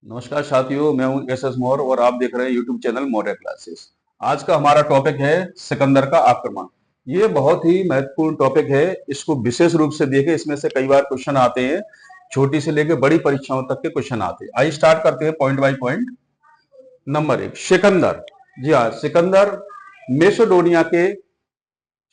नमस्कार साथियों, मैं हूं एस एस मौर्य और आप देख रहे हैं यूट्यूब चैनल मौर्य क्लासेस। आज का हमारा टॉपिक है सिकंदर का आक्रमण। ये बहुत ही महत्वपूर्ण टॉपिक है। इसको विशेष रूप से देखें, इसमें से कई बार क्वेश्चन आते हैं, छोटी से लेकर बड़ी परीक्षाओं तक के क्वेश्चन आते हैं। आइए स्टार्ट करते हैं point by point. Number 1, Sikandar. जी हाँ, सिकंदर मेसिडोनिया के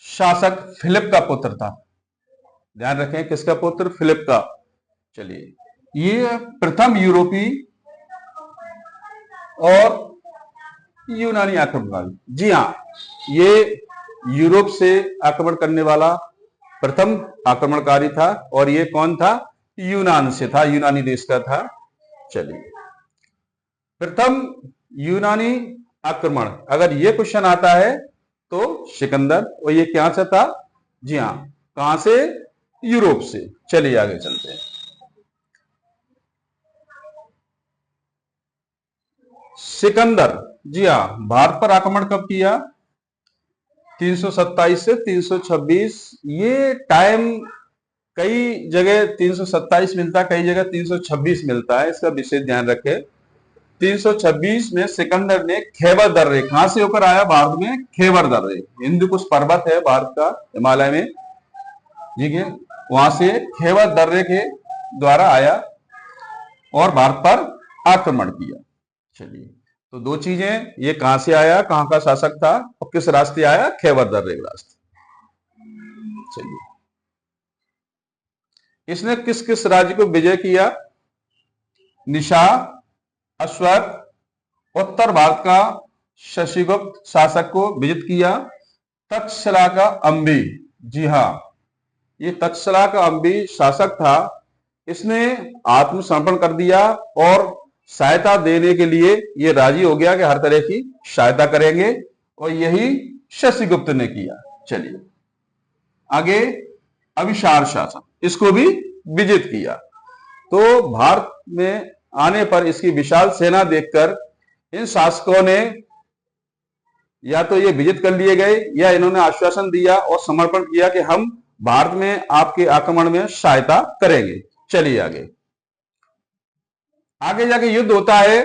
शासक फिलिप का पुत्र था। ध्यान रखें, किसका पुत्र? फिलिप का। चलिए, ये प्रथम यूरोपीय और यूनानी आक्रमणकारी। जी हाँ, ये यूरोप से आक्रमण करने वाला प्रथम आक्रमणकारी था। और ये कौन था? यूनान से था, यूनानी देश का था। चलिए, प्रथम यूनानी आक्रमण, अगर ये क्वेश्चन आता है तो सिकंदर। और ये क्या से था? जी हाँ, कहां से? यूरोप से। चलिए आगे चलते हैं। सिकंदर, जी हाँ, भारत पर आक्रमण कब किया? 327 से 326। ये टाइम कई जगह 327 मिलता है, कई जगह 326 मिलता है, इसका विशेष ध्यान रखें। 326 में सिकंदर ने खैबर दर्रे, कहां से होकर आया? भारत में खैबर दर्रे, हिंदू कुछ पर्वत है भारत का, हिमालय में, ठीक है, वहां से खैबर दर्रे के द्वारा आया और भारत पर आक्रमण किया। चलिए, तो दो चीजें, ये कहां से आया, कहां का शासक था, और किस रास्ते आया? खैबर दर्रे के रास्ते। चलिए, इसने किस किस राज्य को विजय किया? निशा, अश्वर, उत्तर भारत का शशिगुप्त शासक को विजित किया, तक्षशिला का अंबी। जी हां, ये तक्षशिला का अंबी शासक था। इसने आत्मसमर्पण कर दिया और सहायता देने के लिए ये राजी हो गया कि हर तरह की सहायता करेंगे, और यही शशिगुप्त ने किया। चलिए आगे, अभिसार शासक, इसको भी विजित किया। तो भारत में आने पर इसकी विशाल सेना देखकर इन शासकों ने या तो ये विजित कर लिए गए, या इन्होंने आश्वासन दिया और समर्पण किया कि हम भारत में आपके आक्रमण में सहायता करेंगे। चलिए आगे, आगे जाके युद्ध होता है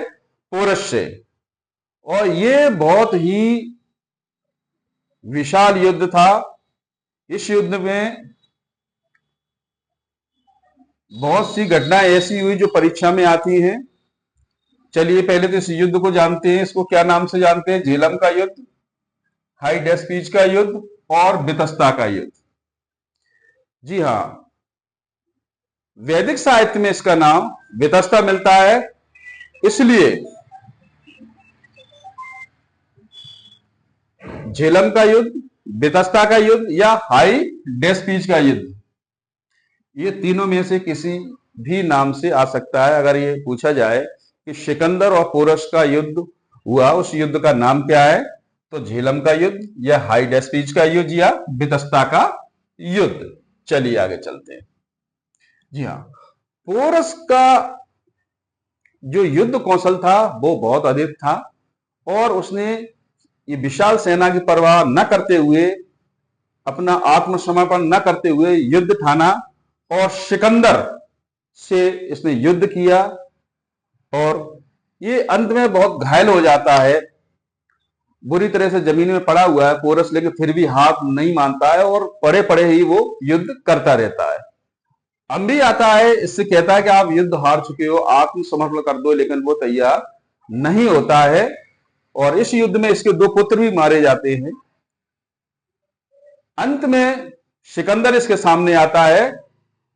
पोरस से, और ये बहुत ही विशाल युद्ध था। इस युद्ध में बहुत सी घटनाएं ऐसी हुई जो परीक्षा में आती हैं। चलिए पहले तो इस युद्ध को जानते हैं। इसको क्या नाम से जानते हैं? झेलम का युद्ध, हाइडेस्पीच का युद्ध और बितस्ता का युद्ध। जी हां, वैदिक साहित्य में इसका नाम बितस्ता मिलता है, इसलिए झेलम का युद्ध, बितस्ता का युद्ध या हाइडेस्पीच का युद्ध, ये तीनों में से किसी भी नाम से आ सकता है। अगर ये पूछा जाए कि सिकंदर और पोरस का युद्ध हुआ, उस युद्ध का नाम क्या है, तो झेलम का युद्ध या हाइडेस्पीच का युद्ध या बितस्ता का युद्ध। चलिए आगे चलते हैं। जी हाँ, पोरस का जो युद्ध कौशल था वो बहुत अधिक था, और उसने ये विशाल सेना की परवाह न करते हुए, अपना आत्मसमर्पण न करते हुए युद्ध ठाना, और सिकंदर से इसने युद्ध किया। और ये अंत में बहुत घायल हो जाता है, बुरी तरह से जमीन में पड़ा हुआ है पोरस, लेकिन फिर भी हाथ नहीं मानता है और पड़े पड़े ही वो युद्ध करता रहता है। अंबी आता है, इससे कहता है कि आप युद्ध हार चुके हो, आत्मसमर्पण कर दो, लेकिन वो तैयार नहीं होता है। और इस युद्ध में इसके दो पुत्र भी मारे जाते हैं। अंत में सिकंदर इसके सामने आता है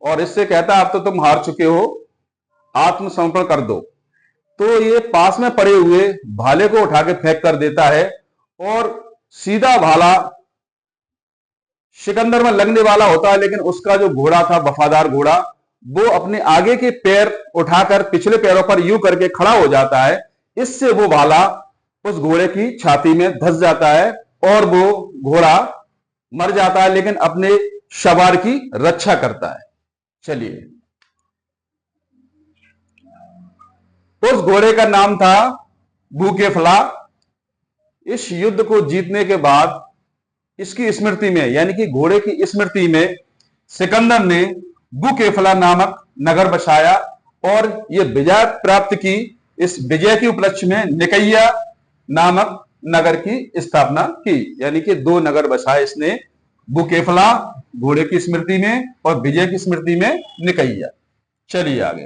और इससे कहता है अब तो तुम हार चुके हो, आत्मसमर्पण कर दो। तो ये पास में पड़े हुए भाले को उठा के फेंक कर देता है, और सीधा भाला सिकंदर में लगने वाला होता है, लेकिन उसका जो घोड़ा था, वफादार घोड़ा, वो अपने आगे के पैर उठाकर पिछले पैरों पर यूं करके खड़ा हो जाता है। इससे वो भाला उस घोड़े की छाती में धंस जाता है और वो घोड़ा मर जाता है, लेकिन अपने सवार की रक्षा करता है। चलिए, उस घोड़े का नाम था बुकेफला। इस युद्ध को जीतने के बाद इसकी स्मृति में, यानी कि घोड़े की स्मृति में, सिकंदर ने बुकेफला नामक नगर बसाया और यह विजय प्राप्त की इस विजय के उपलक्ष्य में निकैया नामक नगर की स्थापना की, यानी कि 2 नगर बसाए इसने, बुकेफला घोड़े की स्मृति में और विजय की स्मृति में निकैया। चलिए आगे।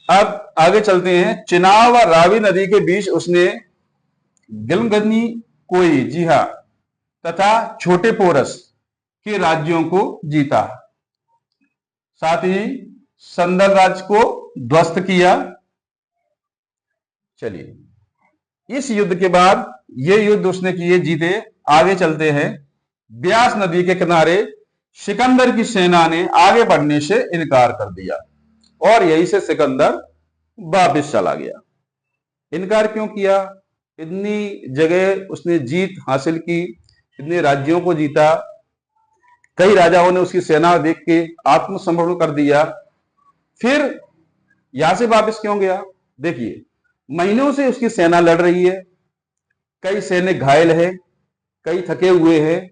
अब आगे चलते हैं। चिनाब व रावी नदी के बीच उसने गिलगनी कोई, जी हां, तथा छोटे पोरस के राज्यों को जीता, साथ ही संदल राज्य को ध्वस्त किया। चलिए, इस युद्ध के बाद ये युद्ध उसने किए, जीते। आगे चलते हैं। ब्यास नदी के किनारे सिकंदर की सेना ने आगे बढ़ने से इनकार कर दिया और यहीं से सिकंदर वापस चला गया। इनकार क्यों किया? इतनी जगह उसने जीत हासिल की, इतने राज्यों को जीता, कई राजाओं ने उसकी सेना देख के आत्मसमर्पण कर दिया, फिर यहां से वापस क्यों गया? देखिए, महीनों से उसकी सेना लड़ रही है, कई सैनिक घायल है, कई थके हुए हैं,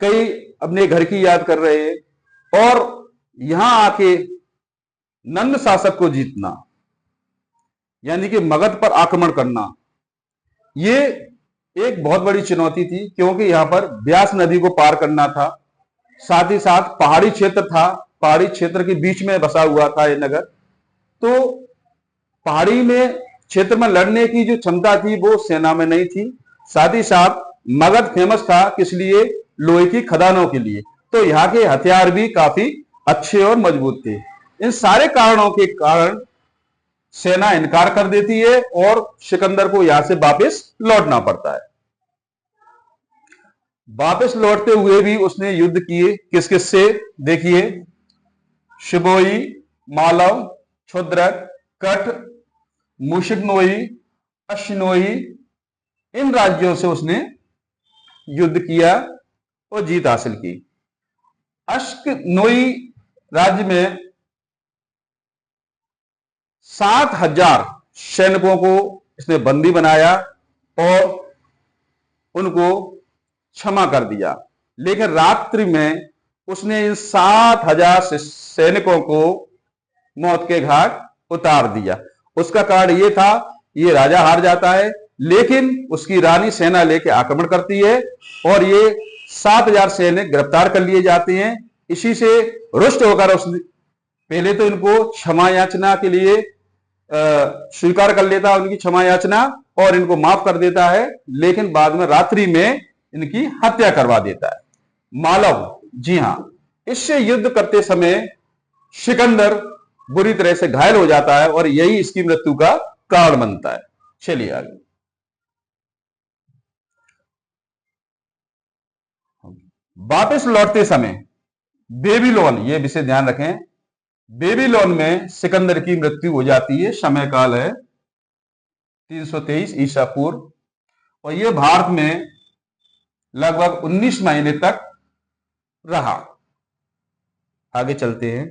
कई अपने घर की याद कर रहे हैं, और यहां आके नंद शासक को जीतना, यानी कि मगध पर आक्रमण करना, ये एक बहुत बड़ी चुनौती थी, क्योंकि यहां पर ब्यास नदी को पार करना था, साथ ही साथ पहाड़ी क्षेत्र था, पहाड़ी क्षेत्र के बीच में बसा हुआ था ये नगर। तो पहाड़ी में क्षेत्र में लड़ने की जो क्षमता थी वो सेना में नहीं थी। साथ ही साथ मगध फेमस था किस लिए? लोहे की खदानों के लिए। तो यहाँ के हथियार भी काफी अच्छे और मजबूत थे। इन सारे कारणों के कारण सेना इनकार कर देती है और सिकंदर को यहां से वापस लौटना पड़ता है। वापस लौटते हुए भी उसने युद्ध किए, किस किस से? देखिए, शिबोई, मालव, क्षुद्रक, कठ, मुशिकनोई, अश्नोई, इन राज्यों से उसने युद्ध किया और जीत हासिल की। अश्नोई राज्य में 7,000 सैनिकों को इसने बंदी बनाया और उनको क्षमा कर दिया, लेकिन रात्रि में उसने इन 7,000 सैनिकों को मौत के घाट उतार दिया। उसका कारण यह था, ये राजा हार जाता है, लेकिन उसकी रानी सेना लेके आक्रमण करती है और ये 7,000 सैनिक गिरफ्तार कर लिए जाते हैं। इसी से रुष्ट होकर उसने पहले तो इनको क्षमा याचना के लिए स्वीकार कर लेता है, उनकी क्षमा याचना, और इनको माफ कर देता है, लेकिन बाद में रात्रि में इनकी हत्या करवा देता है। मालव, जी हां, इससे युद्ध करते समय सिकंदर बुरी तरह से घायल हो जाता है और यही इसकी मृत्यु का कारण बनता है। चलिए आगे। वापस लौटते समय बेबीलोन, ये विषय ध्यान रखें, बेबीलोन में सिकंदर की मृत्यु हो जाती है। समय काल है 323 ईसा पूर्व, और यह भारत में लगभग 19 महीने तक रहा। आगे चलते हैं।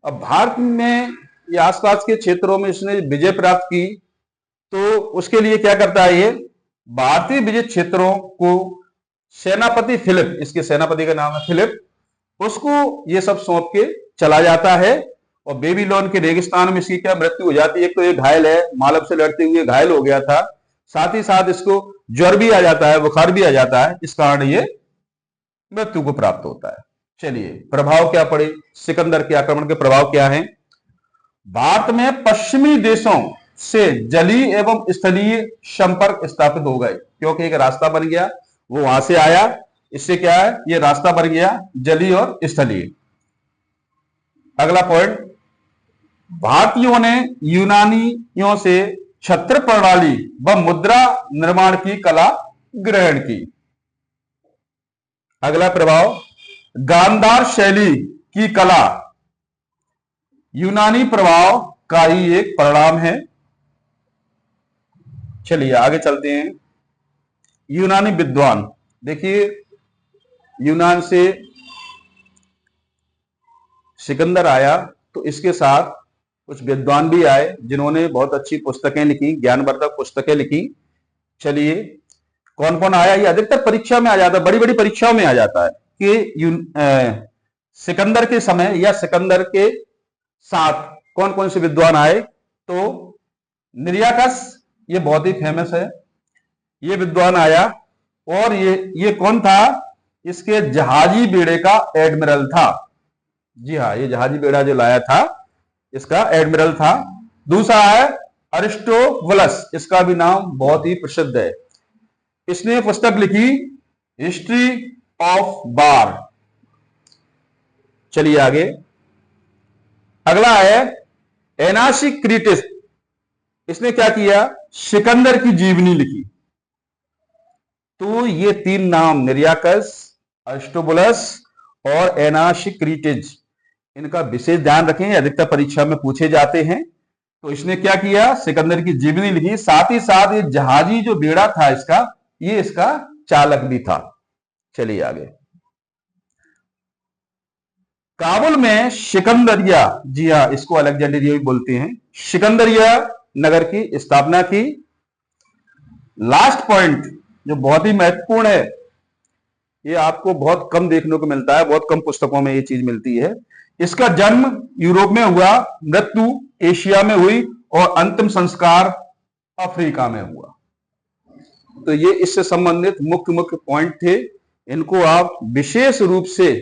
अब भारत में या आसपास के क्षेत्रों में इसने विजय प्राप्त की, तो उसके लिए क्या करता है ये? भारतीय विजय क्षेत्रों को सेनापति फिलिप, इसके सेनापति का नाम है फिलिप, उसको ये सब सौंप के चला जाता है और बेबीलोन के रेगिस्तान में इसकी क्या मृत्यु हो जाती है। एक तो ये घायल है, मालव से लड़ते हुए घायल हो गया था, साथ ही साथ इसको ज्वर भी आ जाता है, बुखार भी आ जाता है, इस कारण ये मृत्यु को प्राप्त होता है। चलिए, प्रभाव क्या पड़े? सिकंदर के आक्रमण के प्रभाव क्या हैं? भारत में पश्चिमी देशों से जलीय एवं स्थलीय संपर्क स्थापित हो गए, क्योंकि एक रास्ता बन गया, वो वहां से आया, इससे क्या है, ये रास्ता बन गया जलीय और स्थलीय। अगला पॉइंट, भारतीयों ने यूनानियों से छत्र प्रणाली व मुद्रा निर्माण की कला ग्रहण की। अगला प्रभाव, गांधार शैली की कला यूनानी प्रभाव का ही एक परिणाम है। चलिए आगे चलते हैं। यूनानी विद्वान, देखिए, यूनान से सिकंदर आया तो इसके साथ कुछ विद्वान भी आए जिन्होंने बहुत अच्छी पुस्तकें लिखी, ज्ञानवर्धक पुस्तकें लिखी। चलिए, कौन कौन आया? ये अधिकतर परीक्षा में आ जाता है, बड़ी बड़ी परीक्षाओं में आ जाता है कि सिकंदर के समय या सिकंदर के साथ कौन कौन से विद्वान आए? तो निरियाकस, ये बहुत ही फेमस है, ये विद्वान आया। और ये कौन था? इसके जहाजी बेड़े का एडमिरल था। जी हाँ, ये जहाजी बेड़ा जो लाया था इसका एडमिरल था। दूसरा है अरिस्टोबुलस, इसका भी नाम बहुत ही प्रसिद्ध है। इसने पुस्तक लिखी हिस्ट्री ऑफ बार। चलिए आगे, अगला है एनासिक्रीटिस। इसने क्या किया? सिकंदर की जीवनी लिखी। तो ये तीन नाम, निरियाकस, अरिस्टोबुलस और एनासिक्रीटिस, इनका विशेष ध्यान रखें, अधिकतर परीक्षा में पूछे जाते हैं। तो इसने क्या किया? सिकंदर की जीवनी लिखी, साथ ही साथ ये जहाजी जो बेड़ा था इसका, ये इसका चालक भी था। चलिए आगे, काबुल में सिकंदरिया, जी हाँ, इसको अलेक्जेंड्रिया भी बोलते हैं, सिकंदरिया नगर की स्थापना की। लास्ट पॉइंट जो बहुत ही महत्वपूर्ण है, ये आपको बहुत कम देखने को मिलता है, बहुत कम पुस्तकों में ये चीज मिलती है। इसका जन्म यूरोप में हुआ, मृत्यु एशिया में हुई और अंतिम संस्कार अफ्रीका में हुआ। तो ये इससे संबंधित मुख्य मुख्य पॉइंट थे, इनको आप विशेष रूप से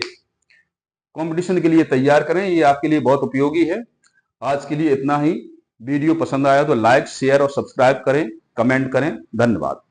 कंपटीशन के लिए तैयार करें, ये आपके लिए बहुत उपयोगी है। आज के लिए इतना ही। वीडियो पसंद आया तो लाइक, शेयर और सब्सक्राइब करें, कमेंट करें। धन्यवाद।